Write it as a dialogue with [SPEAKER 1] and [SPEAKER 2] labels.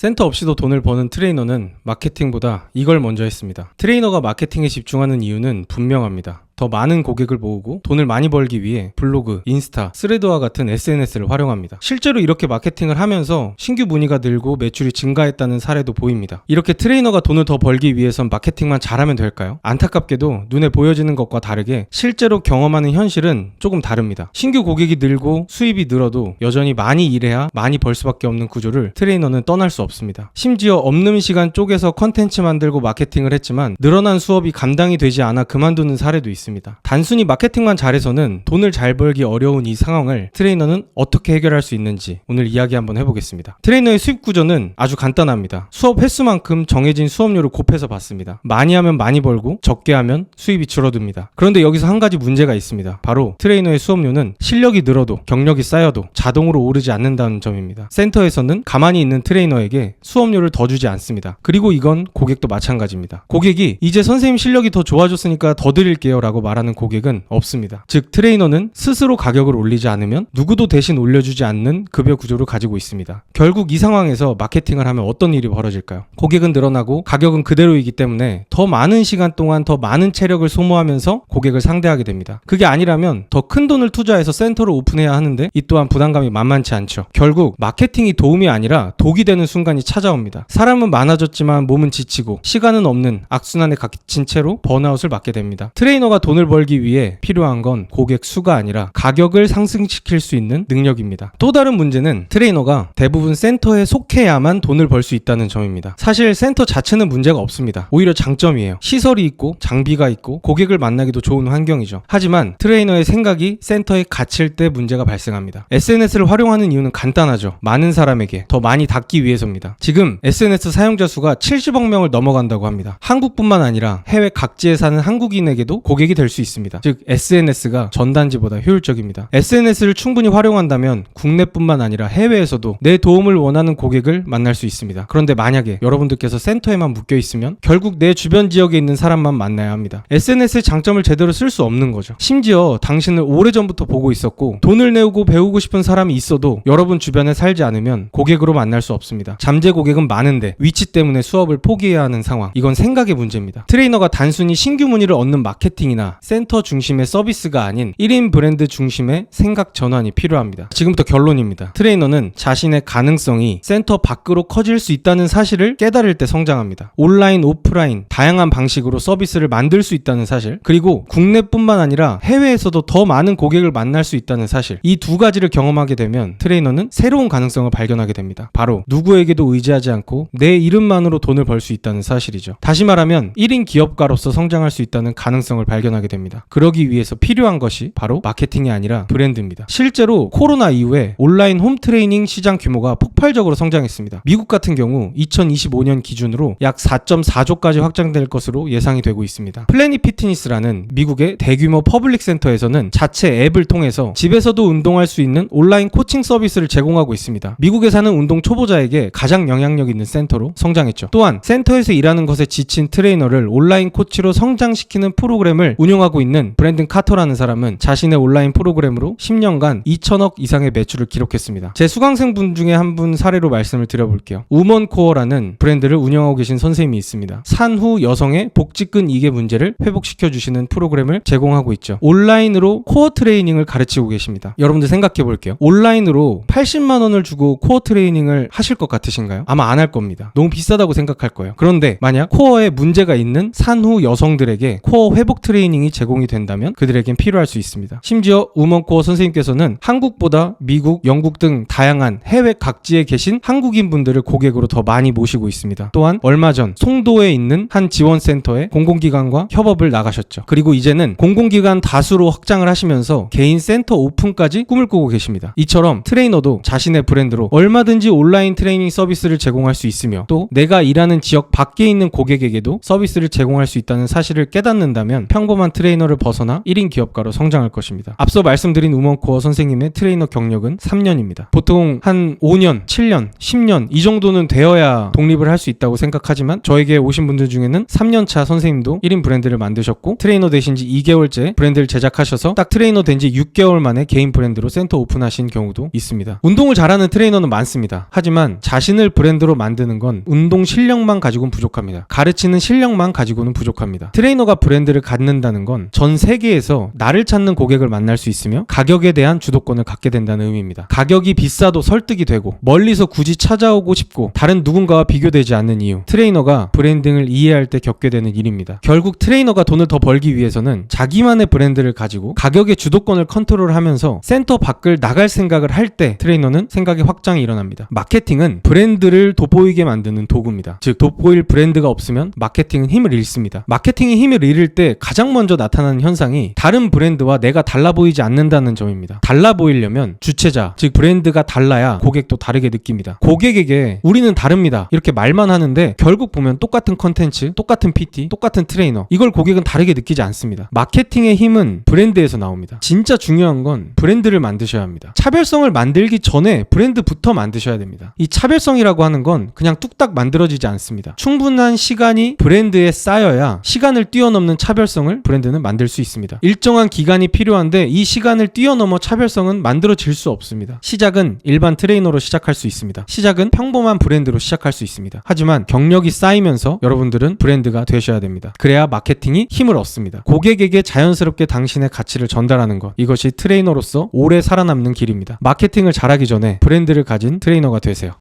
[SPEAKER 1] 센터 없이도 돈을 버는 트레이너는 마케팅보다 이걸 먼저 했습니다. 트레이너가 마케팅에 집중하는 이유는 분명합니다. 더 많은 고객을 모으고 돈을 많이 벌기 위해 블로그, 인스타, 스레드와 같은 SNS를 활용합니다. 실제로 이렇게 마케팅을 하면서 신규 문의가 늘고 매출이 증가했다는 사례도 보입니다. 이렇게 트레이너가 돈을 더 벌기 위해선 마케팅만 잘하면 될까요? 안타깝게도 눈에 보여지는 것과 다르게 실제로 경험하는 현실은 조금 다릅니다. 신규 고객이 늘고 수입이 늘어도 여전히 많이 일해야 많이 벌 수밖에 없는 구조를 트레이너는 떠날 수 없습니다. 심지어 없는 시간 쪼개서 컨텐츠 만들고 마케팅을 했지만 늘어난 수업이 감당이 되지 않아 그만두는 사례도 있습니다. 단순히 마케팅만 잘해서는 돈을 잘 벌기 어려운 이 상황을 트레이너는 어떻게 해결할 수 있는지 오늘 이야기 한번 해보겠습니다. 트레이너의 수입 구조는 아주 간단합니다. 수업 횟수만큼 정해진 수업료를 곱해서 받습니다. 많이 하면 많이 벌고 적게 하면 수입이 줄어듭니다. 그런데 여기서 한 가지 문제가 있습니다. 바로 트레이너의 수업료는 실력이 늘어도 경력이 쌓여도 자동으로 오르지 않는다는 점입니다. 센터에서는 가만히 있는 트레이너에게 수업료를 더 주지 않습니다. 그리고 이건 고객도 마찬가지입니다. 고객이 이제 선생님 실력이 더 좋아졌으니까 더 드릴게요 라고 말하는 고객은 없습니다. 즉 트레이너는 스스로 가격을 올리지 않으면 누구도 대신 올려주지 않는 급여 구조를 가지고 있습니다. 결국 이 상황에서 마케팅을 하면 어떤 일이 벌어질까요? 고객은 늘어나고 가격은 그대로이기 때문에 더 많은 시간 동안 더 많은 체력을 소모하면서 고객을 상대하게 됩니다. 그게 아니라면 더 큰 돈을 투자해서 센터를 오픈해야 하는데 이 또한 부담감이 만만치 않죠. 결국 마케팅이 도움이 아니라 독이 되는 순간이 찾아옵니다. 사람은 많아졌지만 몸은 지치고 시간은 없는 악순환에 갇힌 채로 번아웃을 맞게 됩니다. 트레이너가 돈을 벌기 위해 필요한 건 고객 수가 아니라 가격을 상승시킬 수 있는 능력입니다. 또 다른 문제는 트레이너가 대부분 센터에 속해야만 돈을 벌 수 있다는 점입니다. 사실 센터 자체는 문제가 없습니다. 오히려 장점이에요. 시설이 있고 장비가 있고 고객을 만나기도 좋은 환경이죠. 하지만 트레이너의 생각이 센터에 갇힐 때 문제가 발생합니다. SNS를 활용하는 이유는 간단하죠. 많은 사람에게 더 많이 닿기 위해서입니다. 지금 SNS 사용자 수가 70억 명을 넘어간다고 합니다. 한국뿐만 아니라 해외 각지에 사는 한국인에게도 고객이 될 수 있습니다. 즉 SNS가 전단지보다 효율적입니다. SNS를 충분히 활용한다면 국내뿐만 아니라 해외에서도 내 도움을 원하는 고객을 만날 수 있습니다. 그런데 만약에 여러분들께서 센터에만 묶여 있으면 결국 내 주변 지역에 있는 사람만 만나야 합니다. SNS의 장점을 제대로 쓸 수 없는 거죠. 심지어 당신을 오래전부터 보고 있었고 돈을 내고 배우고 싶은 사람이 있어도 여러분 주변에 살지 않으면 고객으로 만날 수 없습니다. 잠재 고객은 많은데 위치 때문에 수업을 포기해야 하는 상황. 이건 생각의 문제입니다. 트레이너가 단순히 신규 문의를 얻는 마케팅이나 센터 중심의 서비스가 아닌 1인 브랜드 중심의 생각 전환이 필요합니다. 지금부터 결론입니다. 트레이너는 자신의 가능성이 센터 밖으로 커질 수 있다는 사실을 깨달을 때 성장합니다. 온라인, 오프라인 다양한 방식으로 서비스를 만들 수 있다는 사실, 그리고 국내뿐만 아니라 해외에서도 더 많은 고객을 만날 수 있다는 사실, 이 두 가지를 경험하게 되면 트레이너는 새로운 가능성을 발견하게 됩니다. 바로 누구에게도 의지하지 않고 내 이름만으로 돈을 벌 수 있다는 사실이죠. 다시 말하면 1인 기업가로서 성장할 수 있다는 가능성을 발견하게 됩니다. 그러기 위해서 필요한 것이 바로 마케팅이 아니라 브랜드입니다. 실제로 코로나 이후에 온라인 홈 트레이닝 시장 규모가 폭발적으로 성장했습니다. 미국 같은 경우 2025년 기준으로 약 4.4조까지 확장될 것으로 예상이 되고 있습니다. 플래닛 피트니스라는 미국의 대규모 퍼블릭 센터에서는 자체 앱을 통해서 집에서도 운동할 수 있는 온라인 코칭 서비스를 제공하고 있습니다. 미국에 사는 운동 초보자에게 가장 영향력 있는 센터로 성장했죠. 또한 센터에서 일하는 것에 지친 트레이너를 온라인 코치로 성장시키는 프로그램을 운영하고 있는 브랜든 카터라는 사람은 자신의 온라인 프로그램으로 10년간 2천억 이상의 매출을 기록했습니다. 제 수강생분 중에 한 분 사례로 말씀을 드려볼게요. 우먼코어라는 브랜드를 운영하고 계신 선생님이 있습니다. 산후 여성의 복직근 이개 문제를 회복시켜주시는 프로그램을 제공하고 있죠. 온라인으로 코어 트레이닝을 가르치고 계십니다. 여러분들 생각해 볼게요. 온라인으로 80만 원을 주고 코어 트레이닝을 하실 것 같으신가요? 아마 안 할 겁니다. 너무 비싸다고 생각할 거예요. 그런데 만약 코어에 문제가 있는 산후 여성들에게 코어 회복 트레이닝이 제공이 된다면 그들에겐 필요할 수 있습니다. 심지어 우먼코어 선생님께서는 한국보다 미국, 영국 등 다양한 해외 각지에 계신 한국인 분들을 고객으로 더 많이 모시고 있습니다. 또한 얼마 전 송도에 있는 한 지원센터에 공공기관과 협업을 나가셨죠. 그리고 이제는 공공기관 다수로 확장을 하시면서 개인 센터 오픈까지 꿈을 꾸고 계십니다. 이처럼 트레이너도 자신의 브랜드로 얼마든지 온라인 트레이닝 서비스를 제공할 수 있으며 또 내가 일하는 지역 밖에 있는 고객에게도 서비스를 제공할 수 있다는 사실을 깨닫는다면 평범한 평범한 트레이너를 벗어나 1인 기업가로 성장할 것입니다. 앞서 말씀드린 우먼코어 선생님의 트레이너 경력은 3년입니다. 보통 한 5년, 7년, 10년 이 정도는 되어야 독립을 할 수 있다고 생각하지만 저에게 오신 분들 중에는 3년차 선생님도 1인 브랜드를 만드셨고 트레이너 되신 지 2개월째 브랜드를 제작하셔서 딱 트레이너 된 지 6개월 만에 개인 브랜드로 센터 오픈하신 경우도 있습니다. 운동을 잘하는 트레이너는 많습니다. 하지만 자신을 브랜드로 만드는 건 운동 실력만 가지고는 부족합니다. 가르치는 실력만 가지고는 부족합니다. 트레이너가 브랜드를 갖는다는 건 전 세계에서 나를 찾는 고객을 만날 수 있으며 가격에 대한 주도권을 갖게 된다는 의미입니다. 가격이 비싸도 설득이 되고 멀리서 굳이 찾아오고 싶고 다른 누군가와 비교되지 않는 이유, 트레이너가 브랜딩을 이해할 때 겪게 되는 일입니다. 결국 트레이너가 돈을 더 벌기 위해서는 자기만의 브랜드를 가지고 가격의 주도권을 컨트롤하면서 센터 밖을 나갈 생각을 할 때 트레이너는 생각의 확장이 일어납니다. 마케팅은 브랜드를 돋보이게 만드는 도구입니다. 즉 돋보일 브랜드가 없으면 마케팅은 힘을 잃습니다. 마케팅이 힘을 잃을 때 가장 먼저 나타나는 현상이 다른 브랜드와 내가 달라 보이지 않는다는 점입니다. 달라 보이려면 주체자, 즉 브랜드가 달라야 고객도 다르게 느낍니다. 고객에게 우리는 다릅니다 이렇게 말만 하는데 결국 보면 똑같은 컨텐츠, 똑같은 PT, 똑같은 트레이너, 이걸 고객은 다르게 느끼지 않습니다. 마케팅의 힘은 브랜드에서 나옵니다. 진짜 중요한 건 브랜드를 만드셔야 합니다. 차별성을 만들기 전에 브랜드부터 만드셔야 됩니다. 이 차별성이라고 하는 건 그냥 뚝딱 만들어지지 않습니다. 충분한 시간이 브랜드에 쌓여야 시간을 뛰어넘는 차별성을 브랜드는 만들 수 있습니다. 일정한 기간이 필요한데 이 시간을 뛰어넘어 차별성은 만들어질 수 없습니다. 시작은 일반 트레이너로 시작할 수 있습니다. 시작은 평범한 브랜드로 시작할 수 있습니다. 하지만 경력이 쌓이면서 여러분들은 브랜드가 되셔야 됩니다. 그래야 마케팅이 힘을 얻습니다. 고객에게 자연스럽게 당신의 가치를 전달하는 것, 이것이 트레이너로서 오래 살아남는 길입니다. 마케팅을 잘하기 전에 브랜드를 가진 트레이너가 되세요.